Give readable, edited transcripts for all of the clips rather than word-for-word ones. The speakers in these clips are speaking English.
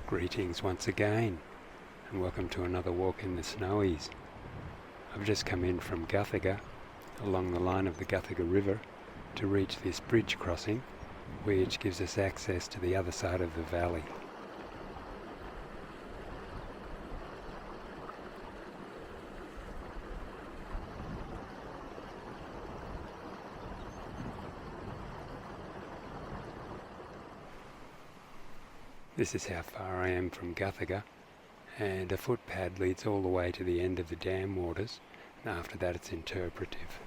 Greetings once again, and welcome to another walk in the snowies. I've just come in from Guthega, along the line of the Guthega River, to reach this bridge crossing, which gives us access to the other side of the valley. This is how far I am from Guthega, and a footpad leads all the way to the end of the dam waters, and after that it's interpretive.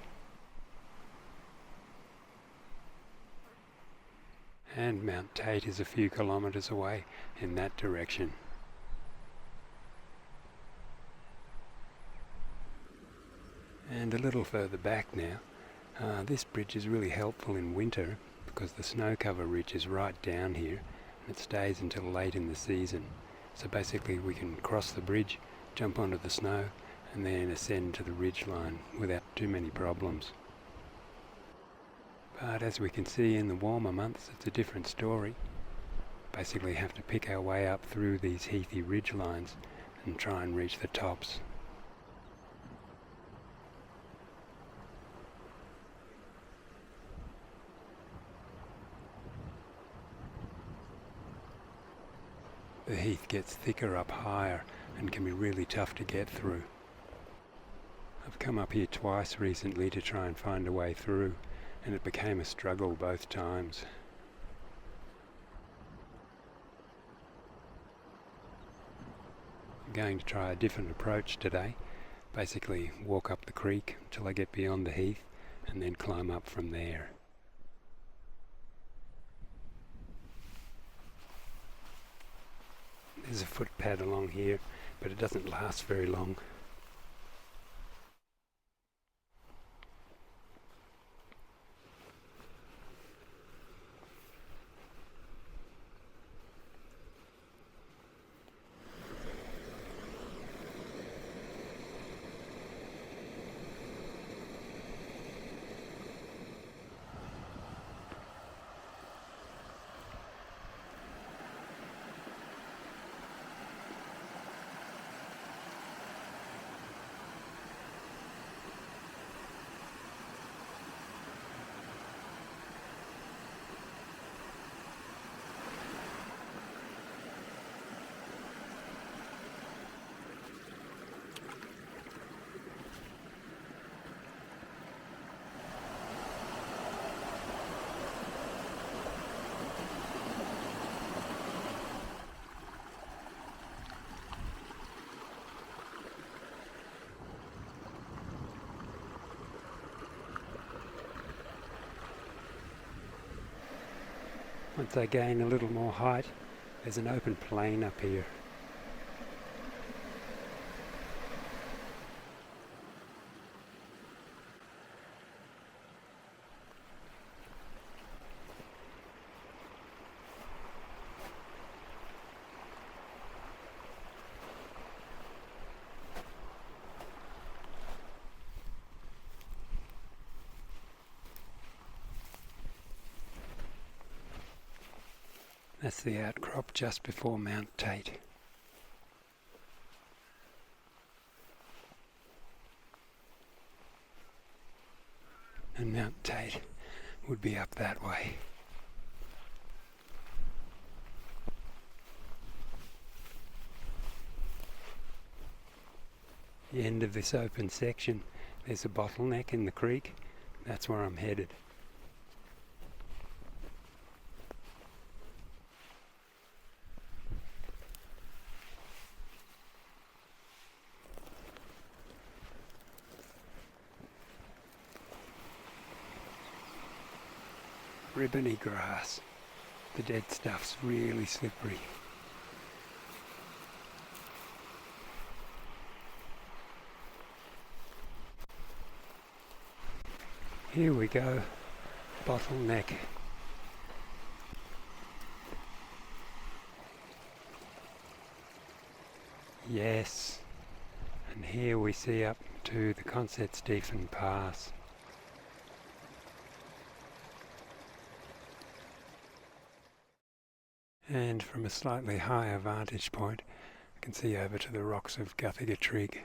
And Mt Tate is a few kilometres away in that direction. And a little further back now, this bridge is really helpful in winter because the snow cover ridge is right down here. It stays until late in the season, so basically we can cross the bridge, jump onto the snow, and then ascend to the ridge line without too many problems. But as we can see in the warmer months, it's a different story. Basically have to pick our way up through these heathy ridge lines and try and reach the tops. The heath gets thicker up higher and can be really tough to get through. I've come up here twice recently to try and find a way through, and it became a struggle both times. I'm going to try a different approach today. Basically walk up the creek till I get beyond the heath and then climb up from there. There's a footpad along here, but it doesn't last very long. Once I gain a little more height, there's an open plain up here. That's the outcrop just before Mt Tate. And Mt Tate would be up that way. The end of this open section, there's a bottleneck in the creek. That's where I'm headed. Ribbony grass. The dead stuff's really slippery. Here we go, bottleneck. Yes, and here we see up to the Consett Stephen Pass. And from a slightly higher vantage point, I can see over to the rocks of Guthega Trig.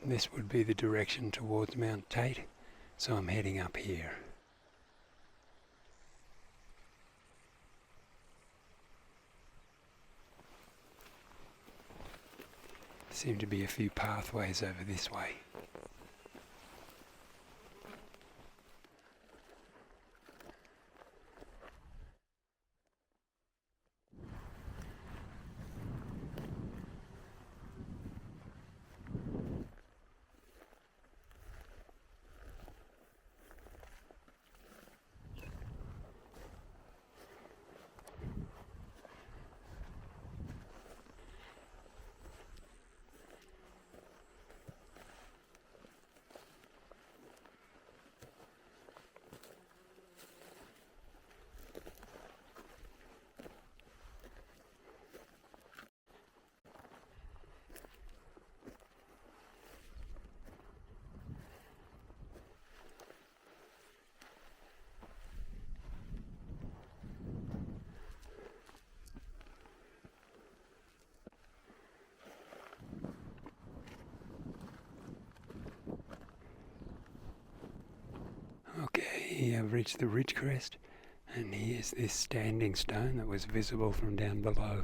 This would be the direction towards Mt Tate, so I'm heading up here. Seem to be a few pathways over this way. Okay, I've reached the ridge crest, and here's this standing stone that was visible from down below.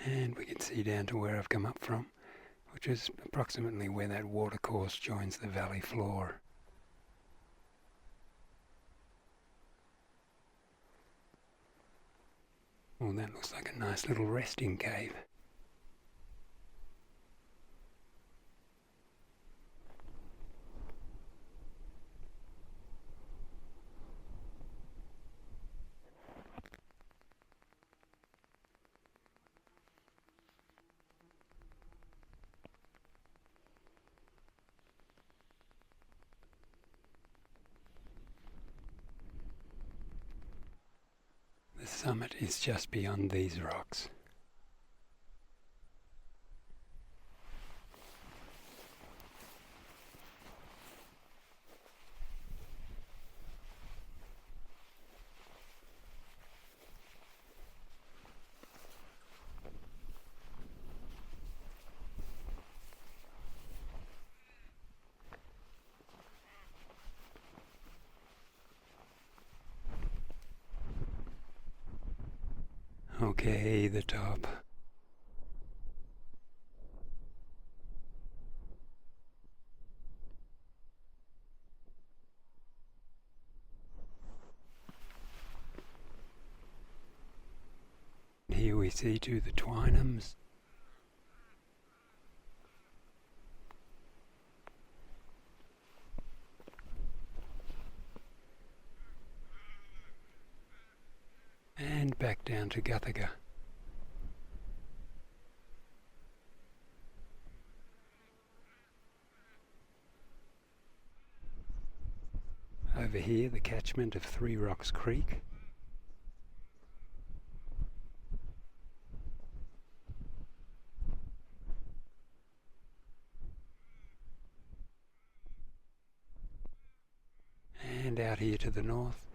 And we can see down to where I've come up from, which is approximately where that watercourse joins the valley floor. Well, that looks like a nice little resting cave. The summit is just beyond these rocks. Okay, the top. Here we see to the twinums. And back down to Guthega. Over here, the catchment of Three Rocks Creek. And out here to the north,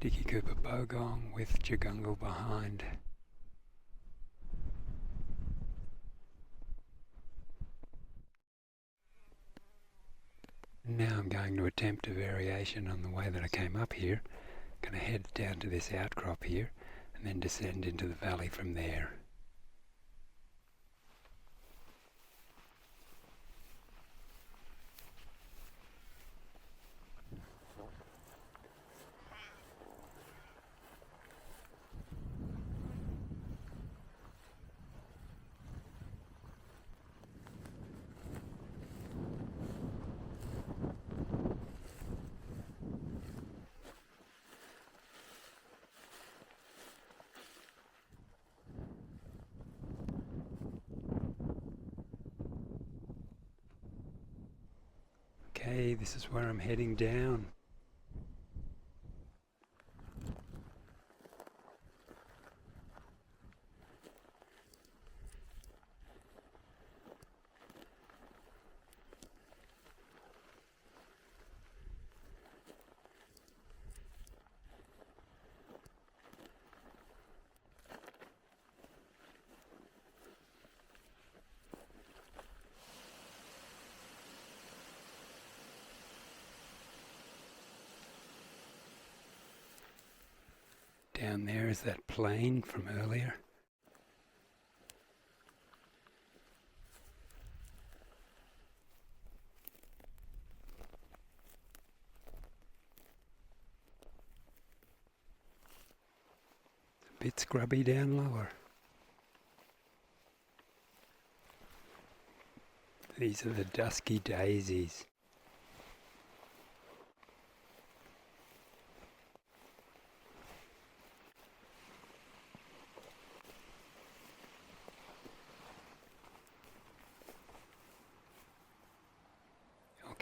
Dicky Cooper Bogong with Jagungal behind. Now I'm going to attempt a variation on the way that I came up here. I'm going to head down to this outcrop here and then descend into the valley from there. this is where I'm heading down. Down there is that plain from earlier. It's a bit scrubby down lower. These are the dusky daisies.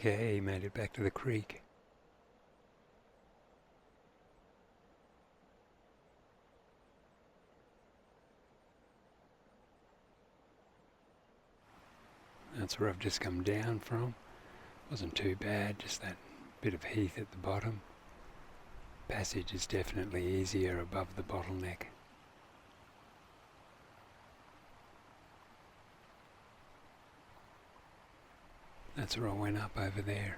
Okay, made it back to the creek. That's where I've just come down from. Wasn't too bad, just that bit of heath at the bottom. Passage is definitely easier above the bottleneck. That's where I went up over there.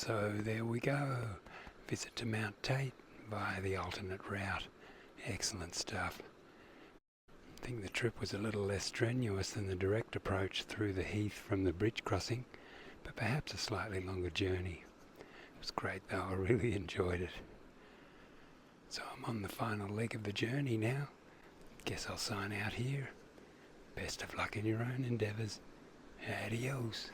So there we go. Visit to Mt Tate via the alternate route. Excellent stuff. I think the trip was a little less strenuous than the direct approach through the heath from the bridge crossing, but perhaps a slightly longer journey. It was great though, I really enjoyed it. So I'm on the final leg of the journey now. Guess I'll sign out here. Best of luck in your own endeavours. Adios.